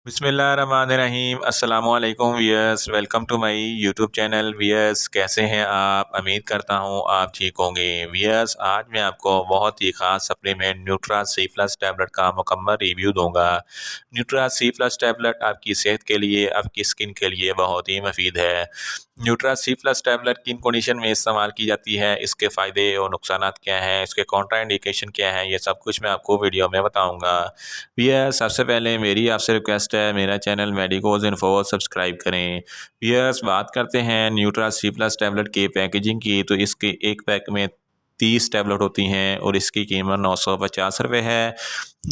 बिस्मिल्लाहिर्रहमानिर्रहीम अस्सलामुअलैकुम viewers, welcome to my YouTube channel. Viewers, कैसे हैं आप? उम्मीद करता हूं आप ठीक होंगे। वियर्स, आज मैं आपको बहुत ही ख़ास supplement Nutra C Plus tablet का मुकम्मल रिव्यू दूंगा। न्यूट्रा सी प्लस टैबलेट आपकी सेहत के लिए, आपकी स्किन के लिए बहुत ही मुफीद है। न्यूट्रा सी प्लस टैबलेट किन कंडीशन में इस्तेमाल की जाती है, इसके फ़ायदे और नुकसानात क्या हैं, इसके कॉन्ट्राइंडिकेशन क्या हैं, ये सब कुछ मैं आपको वीडियो में बताऊंगा। भैया, सबसे पहले मेरी आपसे रिक्वेस्ट है, मेरा चैनल मेडिकोज इन्फो सब्सक्राइब करें। भैया, बात करते हैं न्यूट्रा सी प्लस टैबलेट की पैकेजिंग की, तो इसके एक पैक में 30 टैबलेट होती हैं और इसकी कीमत 950 रुपये है।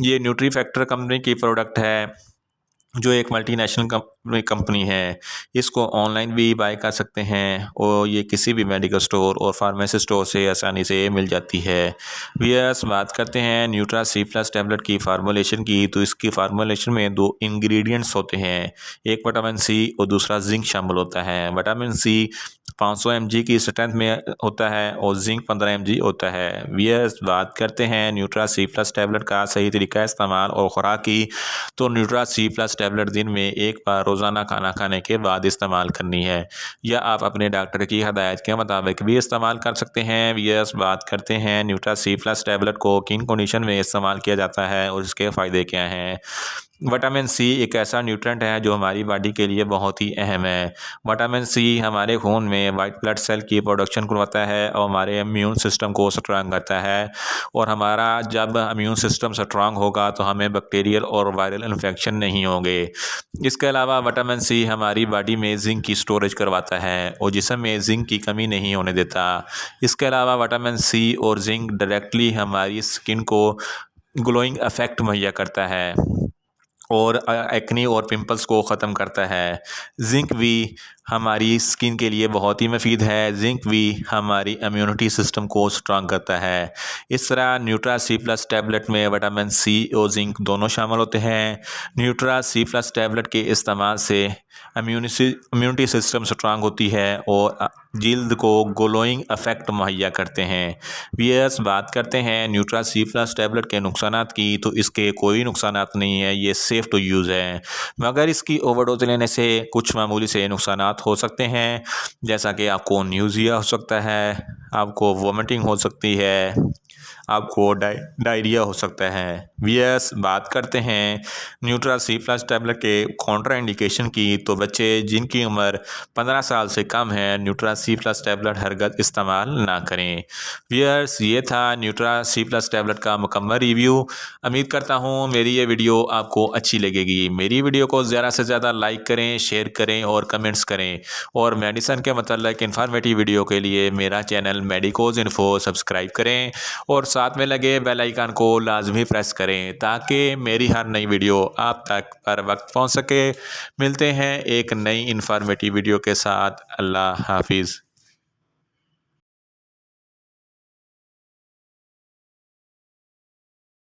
ये न्यूट्री फैक्टर कंपनी की प्रोडक्ट है, जो एक मल्टीनेशनल कंपनी है। इसको ऑनलाइन भी बाय कर सकते हैं और ये किसी भी मेडिकल स्टोर और फार्मेसी स्टोर से आसानी से मिल जाती है। वियर्स, बात करते हैं न्यूट्रा सी प्लस टैबलेट की फार्मूलेशन की, तो इसकी फार्मूलेशन में 2 इंग्रेडिएंट्स होते हैं, एक विटामिन सी और दूसरा जिंक शामिल होता है। विटामिन सी 500 mg की स्ट्रेंथ में होता है और जिंक 15 mg होता है। वियर्स, बात करते हैं न्यूट्रा सी प्लस टैबलेट का सही तरीका इस्तेमाल और खुराक की, तो न्यूट्रा सी प्लस टैबलेट दिन में एक बार रोज़ाना खाना खाने के बाद इस्तेमाल करनी है, या आप अपने डॉक्टर की हदायत के मुताबिक भी इस्तेमाल कर सकते हैं। वियर्स, बात करते हैं न्यूट्रा सी प्लस टैबलेट को किन कंडीशन में इस्तेमाल किया जाता है और इसके फ़ायदे क्या हैं। विटामिन सी एक ऐसा न्यूट्रेंट है जो हमारी बॉडी के लिए बहुत ही अहम है। विटामिन सी हमारे खून में वाइट ब्लड सेल की प्रोडक्शन करवाता है और हमारे इम्यून सिस्टम को स्ट्रांग करता है, और हमारा जब इम्यून सिस्टम स्ट्रांग होगा तो हमें बैक्टीरियल और वायरल इन्फेक्शन नहीं होंगे। इसके अलावा विटामिन सी हमारी बॉडी में जिंक की स्टोरेज करवाता है और जिस्म में जिंक की कमी नहीं होने देता। इसके अलावा विटामिन सी और जिंक डायरेक्टली हमारी स्किन को ग्लोइंग इफेक्ट मुहैया करता है और एक्ने और पिंपल्स को ख़त्म करता है। जिंक भी हमारी स्किन के लिए बहुत ही मुफीद है। जिंक भी हमारी इम्यूनिटी सिस्टम को स्ट्रांग करता है। इस तरह न्यूट्रा सी प्लस टैबलेट में विटामिन सी और जिंक दोनों शामिल होते हैं। न्यूट्रा सी प्लस टैबलेट के इस्तेमाल से इम्यूनिटी सिस्टम स्ट्रांग होती है और जिल्द को ग्लोइंग इफेक्ट मुहैया करते हैं। वियर्स, बात करते हैं न्यूट्रा सी प्लस टैबलेट के नुकसानात की, तो इसके कोई नुकसानात नहीं है, ये सेफ़ टू यूज़ है, मगर इसकी ओवरडोज लेने से कुछ मामूली से नुकसानात हो सकते हैं, जैसा कि आपको न्यूज़िया हो सकता है, आपको वोमिटिंग हो सकती है, आपको डायरिया हो सकता है। वियर्स, बात करते हैं न्यूट्रा सी प्लस टैबलेट के कॉन्ट्रा इंडिकेशन की, तो बच्चे जिनकी उम्र 15 साल से कम है न्यूट्रा सी प्लस टैबलेट हरगज़ इस्तेमाल ना करें। वियर्स, ये था न्यूट्रा सी प्लस टैबलेट का मुकम्मल रिव्यू। उम्मीद करता हूँ मेरी ये वीडियो आपको अच्छी लगेगी। मेरी वीडियो को ज़्यादा से ज़्यादा लाइक करें, शेयर करें और कमेंट्स करें, और मेडिसिन के मतलब इन्फॉर्मेटिव वीडियो के लिए मेरा चैनल मेडिकोज इन्फो सब्सक्राइब करें और साथ में लगे बेल आइकन को लाजमी प्रेस करें, ताकि मेरी हर नई वीडियो आप तक पर वक्त पहुंच सके। मिलते हैं एक नई इन्फॉर्मेटिव वीडियो के साथ। अल्लाह हाफिज़।